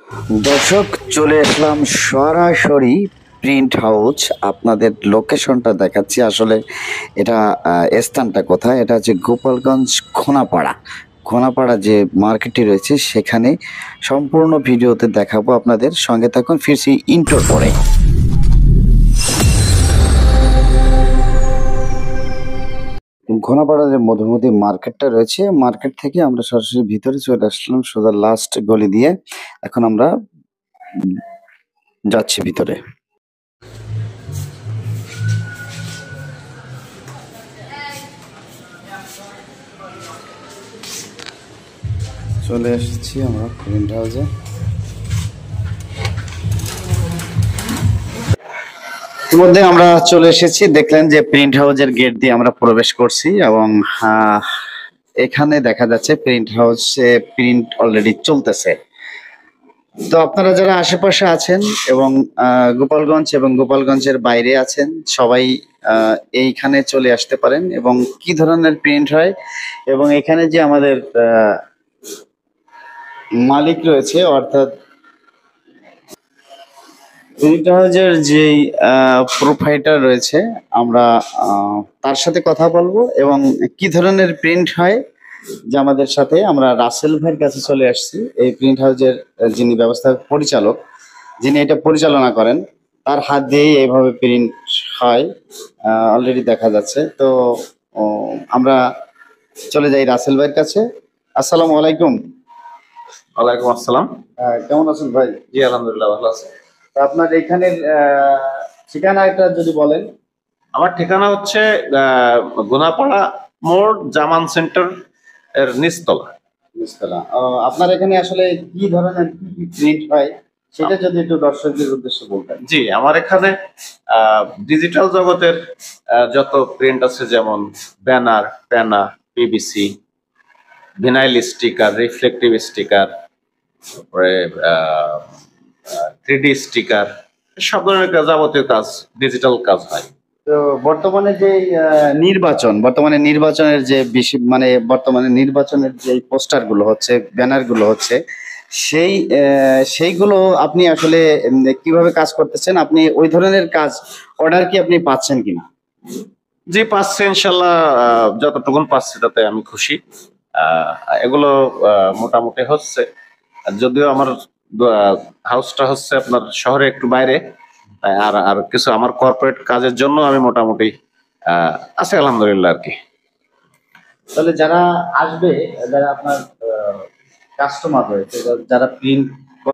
দর্শক, চলে আসলাম সরাসরি প্রিন্ট হাউস। আপনাদের লোকেশনটা দেখাচ্ছি। আসলে এটা স্থানটা কোথায়? এটা হচ্ছে গোপালগঞ্জ খোনাপাড়া। খোনাপাড়া যে মার্কেটটি রয়েছে সেখানে সম্পূর্ণ ভিডিওতে দেখাবো আপনাদের। সঙ্গে থাকুন, ফিরছি ইন্ট্রোর পরে। ঘোনাপাড়া যে মধুমতি মার্কেটটা রয়েছে, মার্কেট থেকে আমরা সরাসরি ভিতরে চলে আসলাম সোজা লাস্ট গলি দিয়ে। এখন আমরা যাচ্ছি ভিতরে। চলে এসেছি আমরা প্রিন্ট হাউসে। ইতিমধ্যে আমরা চলে এসেছি। দেখলেন যে প্রিন্ট হাউসের গেট দিয়ে আমরা প্রবেশ করছি এবং এখানে দেখা যাচ্ছে প্রিন্ট হাউসে প্রিন্ট অলরেডি চলতেছে। তো আপনারা যারা আশেপাশে আছেন এবং গোপালগঞ্জ এবং গোপালগঞ্জের বাইরে আছেন, সবাই এইখানে চলে আসতে পারেন। এবং কি ধরনের প্রিন্ট হয় এবং এখানে যে আমাদের মালিক রয়েছে, অর্থাৎ প্রিন্ট হাউসের যেই প্রোপ্রাইটার রয়েছে, আমরা তার সাথে কথা বলবো এবং কি ধরনের প্রিন্ট হয় যে আমাদের সাথে। আমরা রাসেল ভাইয়ের কাছে চলে আসছি, এই প্রিন্ট হাউসের যিনি ব্যবস্থা পরিচালক, যিনি এটা পরিচালনা করেন, তার হাত দিয়েই এইভাবে প্রিন্ট হয়। অলরেডি দেখা যাচ্ছে। তো আমরা চলে যাই রাসেল ভাইয়ের কাছে। আসসালামু আলাইকুম। ওয়ালাইকুম আসসালাম। কেমন আছেন ভাই? জি আলহামদুলিল্লাহ ভালো আছি। তো আপনার এখানের ঠিকানাটা যদি বলেন। আমার ঠিকানা হচ্ছে গোনাপাড়া মোড়, জামান সেন্টার এর নিচতলা। নিচতলা। আপনার এখানে আসলে কি ধরনের কি প্রিন্ট হয় সেটা যদি একটু দর্শকদের উদ্দেশ্যে বলতেন। জি, আমার এখানে ডিজিটাল জগতের যত প্রিন্ট আছে, যেমন ব্যানার, পেনা, PVC, vinyl sticker, reflective sticker, তারপরে 3D স্টিকার, সব ধরনের যাবতীয় কাজ, ডিজিটাল কাজ হয়। তো বর্তমানে যে বর্তমানে নির্বাচনের যে বর্তমানে নির্বাচনের যে পোস্টার গুলো হচ্ছে, ব্যানার গুলো হচ্ছে, সেইগুলো আপনি আসলে কিভাবে কাজ করতেছেন? আপনি ওই ধরনের কাজ অর্ডার কি আপনি পাচ্ছেন কিনা? জি পাচ্ছি ইনশাল্লাহ। যতটুকুন পাচ্ছি তাতে আমি খুশি। এগুলো মোটামুটি হচ্ছে। যদিও আমার হাউসটা হচ্ছে আপনার শহরে একটু বাইরে, আর আর কিছু আমার কর্পোরেট কাজের জন্য আমি মোটামুটি আছে আলহামদুলিল্লাহ আর কি। তাহলে যারা আসবে, যারা আপনার কাস্টমার রয়েছে, যারা প্রিন্ট